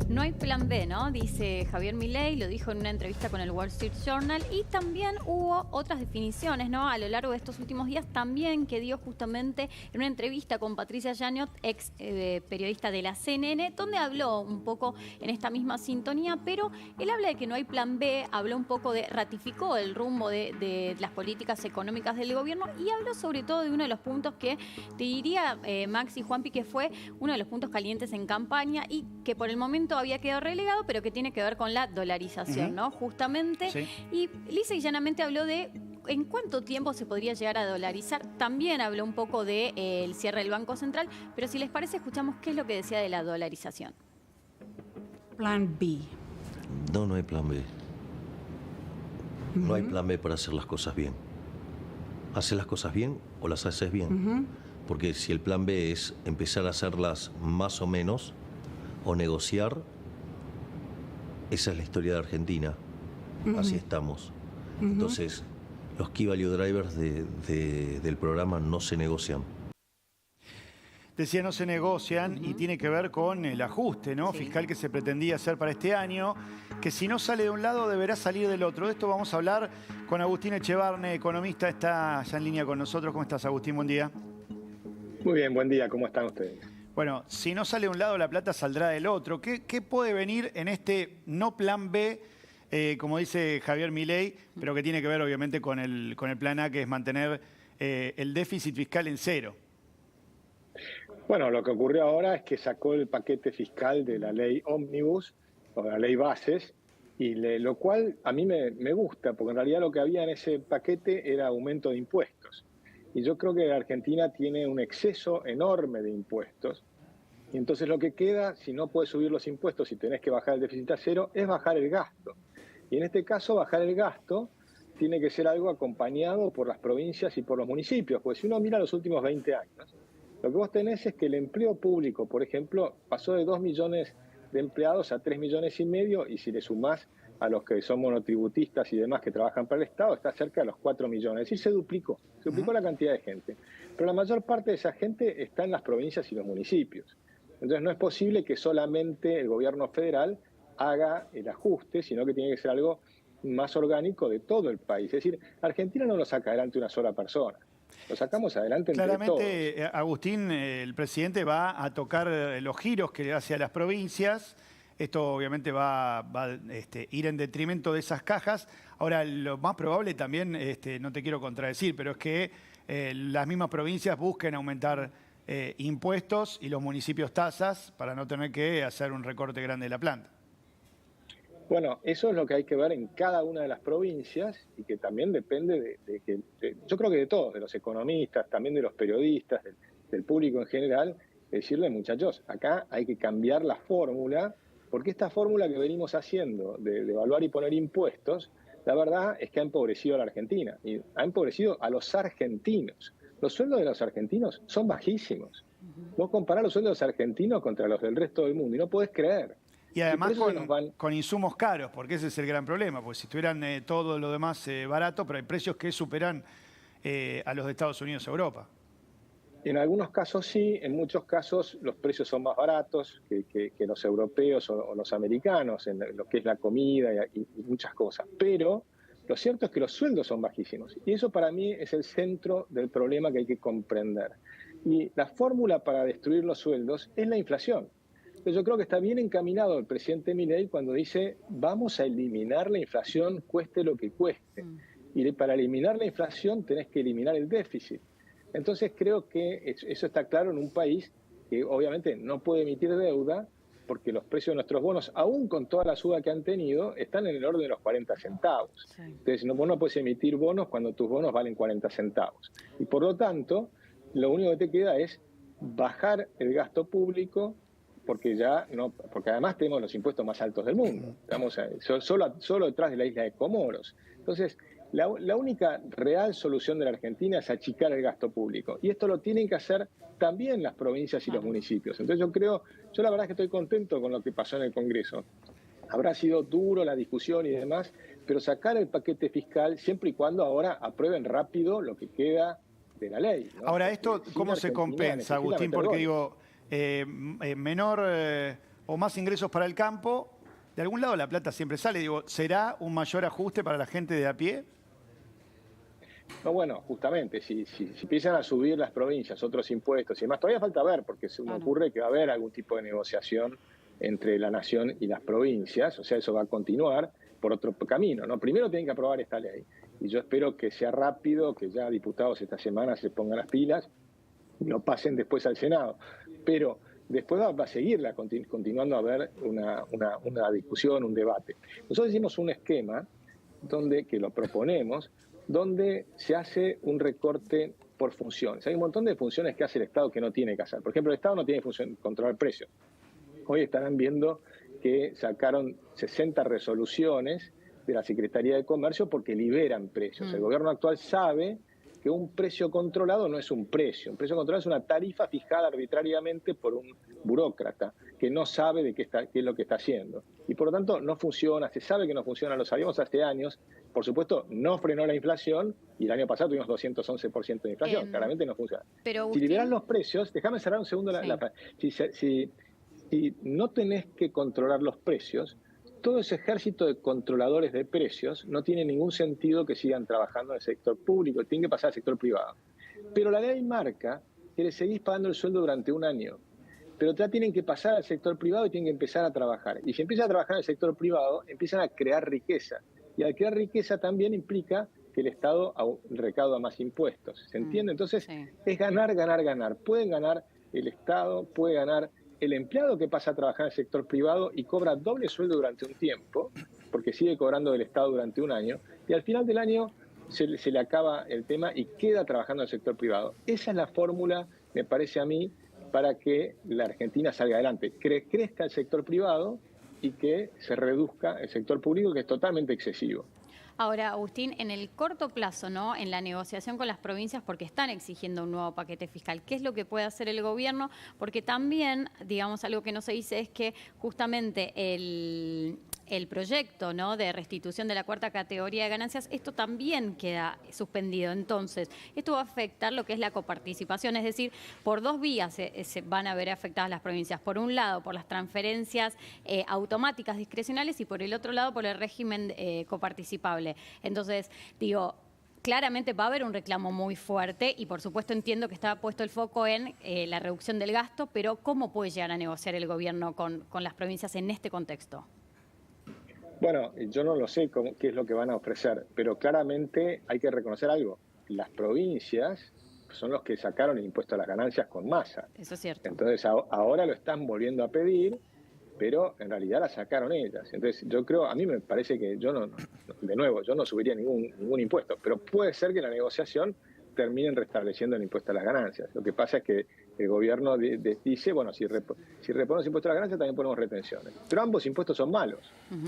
No hay plan B, ¿no? Dice Javier Milei, lo dijo en una entrevista con el Wall Street Journal, y también hubo otras definiciones, ¿no? A lo largo de estos últimos días también, que dio justamente en una entrevista con Patricia Yáñez, ex periodista de la CNN, donde habló un poco en esta misma sintonía, pero él habla de que no hay plan B, habló un poco ratificó el rumbo de las políticas económicas del gobierno y habló sobre todo de uno de los puntos que te diría, Max y Juanpi, que fue uno de los puntos calientes en campaña y que por el momento había quedado relegado, pero que tiene que ver con la dolarización, ¿no? Justamente. Sí. Y lisa y llanamente habló de en cuánto tiempo se podría llegar a dolarizar. También habló un poco del cierre del Banco Central, pero si les parece, escuchamos qué es lo que decía de la dolarización. Plan B. No hay plan B. No hay plan B para hacer las cosas bien. ¿Haces las cosas bien o las haces bien? Porque si el plan B es empezar a hacerlas más o menos o negociar, esa es la historia de Argentina. Así estamos. Entonces, los key value drivers del programa no se negocian. Decía, no se negocian y tiene que ver con el ajuste, ¿no? Sí. Fiscal que se pretendía hacer para este año, que si no sale de un lado deberá salir del otro. De esto vamos a hablar con Agustín Echevarne, economista, está ya en línea con nosotros. ¿Cómo estás, Agustín? Buen día. Muy bien, buen día. ¿Cómo están ustedes? Bueno, si no sale de un lado, la plata saldrá del otro. ¿Qué puede venir en este no plan B, como dice Javier Milei, pero que tiene que ver obviamente con el plan A, que es mantener el déficit fiscal en cero? Bueno, lo que ocurrió ahora es que sacó el paquete fiscal de la ley Ómnibus, o la ley Bases, y lo cual a mí me gusta, porque en realidad lo que había en ese paquete era aumento de impuestos. Y yo creo que la Argentina tiene un exceso enorme de impuestos. Y entonces lo que queda, si no puedes subir los impuestos y tenés que bajar el déficit a cero, es bajar el gasto. Y en este caso, bajar el gasto tiene que ser algo acompañado por las provincias y por los municipios. Porque si uno mira los últimos 20 años, lo que vos tenés es que el empleo público, por ejemplo, pasó de 2 millones de empleados a 3,5 millones, y si le sumás a los que son monotributistas y demás que trabajan para el Estado, está cerca de los 4 millones. Es decir, se duplicó la cantidad de gente. Pero la mayor parte de esa gente está en las provincias y los municipios. Entonces no es posible que solamente el gobierno federal haga el ajuste, sino que tiene que ser algo más orgánico de todo el país. Es decir, Argentina no lo saca adelante una sola persona. Lo sacamos adelante entre todos. Claramente, Agustín, el presidente va a tocar los giros que le hace a las provincias. Esto obviamente va a ir en detrimento de esas cajas. Ahora, lo más probable también, no te quiero contradecir, pero es que las mismas provincias busquen aumentar impuestos y los municipios tasas para no tener que hacer un recorte grande de la planta. Bueno, eso es lo que hay que ver en cada una de las provincias y que también depende yo creo que de todos, de los economistas, también de los periodistas, del público en general, decirle, muchachos, acá hay que cambiar la fórmula, porque esta fórmula que venimos haciendo de evaluar y poner impuestos, la verdad es que ha empobrecido a la Argentina y ha empobrecido a los argentinos. Los sueldos de los argentinos son bajísimos. Vos comparás los sueldos de los argentinos contra los del resto del mundo y no podés creer. Y además con insumos caros, porque ese es el gran problema, porque si tuvieran todo lo demás barato, pero hay precios que superan a los de Estados Unidos o Europa. En algunos casos sí, en muchos casos los precios son más baratos que los europeos o los americanos, en lo que es la comida y muchas cosas. Pero lo cierto es que los sueldos son bajísimos. Y eso para mí es el centro del problema que hay que comprender. Y la fórmula para destruir los sueldos es la inflación. Yo creo que está bien encaminado el presidente Milei cuando dice vamos a eliminar la inflación cueste lo que cueste. Y para eliminar la inflación tenés que eliminar el déficit. Entonces creo que eso está claro en un país que obviamente no puede emitir deuda porque los precios de nuestros bonos, aún con toda la suba que han tenido, están en el orden de los 40 centavos. Sí. Entonces vos no puedes emitir bonos cuando tus bonos valen 40 centavos. Y por lo tanto, lo único que te queda es bajar el gasto público, porque además tenemos los impuestos más altos del mundo. Estamos solo detrás de la isla de Comoros. Entonces, la única real solución de la Argentina es achicar el gasto público. Y esto lo tienen que hacer también las provincias y los municipios. Entonces yo la verdad es que estoy contento con lo que pasó en el Congreso. Habrá sido duro la discusión y demás, pero sacar el paquete fiscal siempre y cuando ahora aprueben rápido lo que queda de la ley, ¿no? Ahora, esto, ¿cómo se compensa, Agustín? Porque digo, menor o más ingresos para el campo, de algún lado la plata siempre sale. Digo, ¿será un mayor ajuste para la gente de a pie? No, bueno, justamente, si empiezan a subir las provincias, otros impuestos y demás, todavía falta ver, porque se me ocurre que va a haber algún tipo de negociación entre la nación y las provincias, o sea, eso va a continuar por otro camino, ¿no? Primero tienen que aprobar esta ley, y yo espero que sea rápido, que ya diputados esta semana se pongan las pilas y lo pasen después al Senado. Pero después va a seguir continuando a haber una discusión, un debate. Nosotros hicimos un esquema que lo proponemos, donde se hace un recorte por funciones. Hay un montón de funciones que hace el Estado que no tiene que hacer. Por ejemplo, el Estado no tiene función controlar precios. Hoy estarán viendo que sacaron 60 resoluciones de la Secretaría de Comercio porque liberan precios. El gobierno actual sabe que un precio controlado no es un precio. Un precio controlado es una tarifa fijada arbitrariamente por un burócrata que no sabe de qué es lo que está haciendo. Y por lo tanto no funciona, se sabe que no funciona, lo sabíamos hace años. Por supuesto, no frenó la inflación y el año pasado tuvimos 211% de inflación. Claramente no funciona. Pero si liberan los precios, déjame cerrar un segundo si no tenés que controlar los precios, todo ese ejército de controladores de precios no tiene ningún sentido que sigan trabajando en el sector público, tienen que pasar al sector privado. Pero la ley marca que le seguís pagando el sueldo durante un año, pero ya tienen que pasar al sector privado y tienen que empezar a trabajar. Y si empiezan a trabajar en el sector privado, empiezan a crear riqueza. Y al crear riqueza también implica que el Estado recauda más impuestos. ¿Se entiende? Entonces es ganar, ganar, ganar. Pueden ganar el Estado, puede ganar el empleado que pasa a trabajar en el sector privado y cobra doble sueldo durante un tiempo, porque sigue cobrando del Estado durante un año, y al final del año se le acaba el tema y queda trabajando en el sector privado. Esa es la fórmula, me parece a mí, para que la Argentina salga adelante. Crezca el sector privado y que se reduzca el sector público, que es totalmente excesivo. Ahora, Agustín, en el corto plazo, ¿no? En la negociación con las provincias, porque están exigiendo un nuevo paquete fiscal, ¿qué es lo que puede hacer el gobierno? Porque también, digamos, algo que no se dice es que justamente el proyecto, ¿no?, de restitución de la cuarta categoría de ganancias, esto también queda suspendido. Entonces, esto va a afectar lo que es la coparticipación, es decir, por dos vías se van a ver afectadas las provincias. Por un lado, por las transferencias automáticas discrecionales y por el otro lado, por el régimen coparticipable. Entonces, digo, claramente va a haber un reclamo muy fuerte y por supuesto entiendo que está puesto el foco en la reducción del gasto, pero ¿cómo puede llegar a negociar el gobierno con las provincias en este contexto? Bueno, yo no lo sé qué es lo que van a ofrecer, pero claramente hay que reconocer algo. Las provincias son los que sacaron el impuesto a las ganancias con masa. Eso es cierto. Entonces ahora lo están volviendo a pedir, pero en realidad la sacaron ellas. Entonces yo creo, a mí me parece que yo no subiría ningún impuesto, pero puede ser que en la negociación terminen restableciendo el impuesto a las ganancias. Lo que pasa es que el gobierno dice, bueno, si reponemos impuestos a las ganancias también ponemos retenciones. Pero ambos impuestos son malos.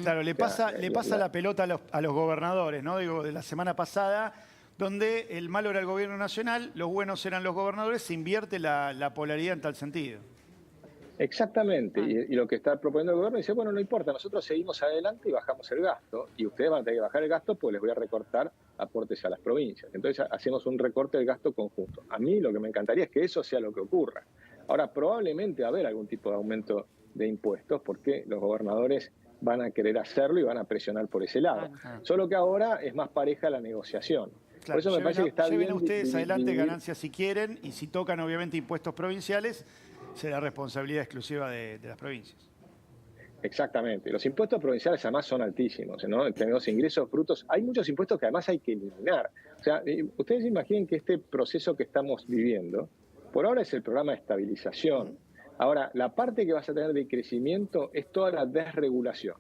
Claro, le pasa la pelota a los gobernadores, ¿no? Digo, de la semana pasada, donde el malo era el gobierno nacional, los buenos eran los gobernadores, se invierte la polaridad en tal sentido. Exactamente, y lo que está proponiendo el gobierno dice, bueno, no importa, nosotros seguimos adelante y bajamos el gasto, y ustedes van a tener que bajar el gasto, pues les voy a recortar aportes a las provincias. Entonces hacemos un recorte del gasto conjunto. A mí lo que me encantaría es que eso sea lo que ocurra. Ahora, probablemente va a haber algún tipo de aumento de impuestos, porque los gobernadores van a querer hacerlo y van a presionar por ese lado. Solo que ahora es más pareja la negociación. Claro, por eso me parece que está bien. Lleven ustedes adelante ganancias si quieren, y si tocan obviamente impuestos provinciales, será responsabilidad exclusiva de las provincias. Exactamente. Los impuestos provinciales además son altísimos, ¿no? Tenemos ingresos brutos. Hay muchos impuestos que además hay que eliminar. O sea, ustedes imaginen que este proceso que estamos viviendo, por ahora es el programa de estabilización. Ahora, la parte que vas a tener de crecimiento es toda la desregulación.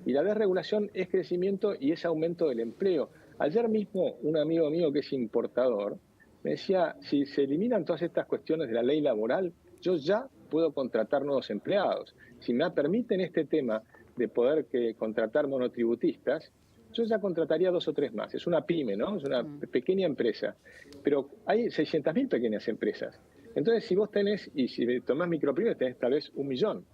Y la desregulación es crecimiento y es aumento del empleo. Ayer mismo un amigo mío que es importador me decía, si se eliminan todas estas cuestiones de la ley laboral, yo ya puedo contratar nuevos empleados. Si me permiten este tema de poder contratar monotributistas, yo ya contrataría 2 o 3 más. Es una pyme, ¿no? Es una pequeña empresa. Pero hay 600.000 pequeñas empresas. Entonces, si vos tenés, y si tomás micropymes, tenés tal vez 1 millón.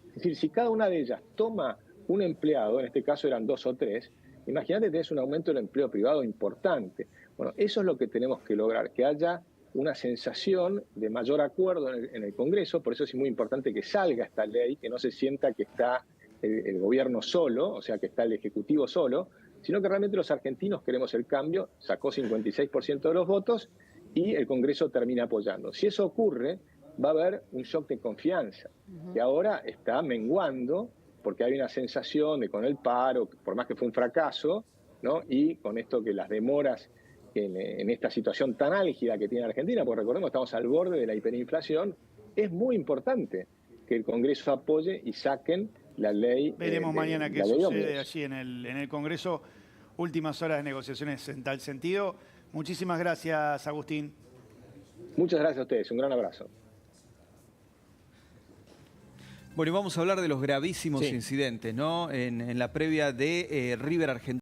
Es decir, si cada una de ellas toma un empleado, en este caso eran 2 o 3, imagínate que tenés un aumento del empleo privado importante. Bueno, eso es lo que tenemos que lograr, que haya una sensación de mayor acuerdo en el Congreso. Por eso es muy importante que salga esta ley, que no se sienta que está el gobierno solo, o sea, que está el Ejecutivo solo, sino que realmente los argentinos queremos el cambio. Sacó 56% de los votos y el Congreso termina apoyando. Si eso ocurre, va a haber un shock de confianza, que ahora está menguando, porque hay una sensación de con el paro, por más que fue un fracaso, ¿no? Y con esto que las demoras en esta situación tan álgida que tiene Argentina, porque recordemos, estamos al borde de la hiperinflación, es muy importante que el Congreso apoye y saquen la ley. Veremos mañana qué sucede allí en el Congreso. Últimas horas de negociaciones en tal sentido. Muchísimas gracias, Agustín. Muchas gracias a ustedes. Un gran abrazo. Bueno, y vamos a hablar de los gravísimos incidentes, ¿no? En la previa de River Argentina.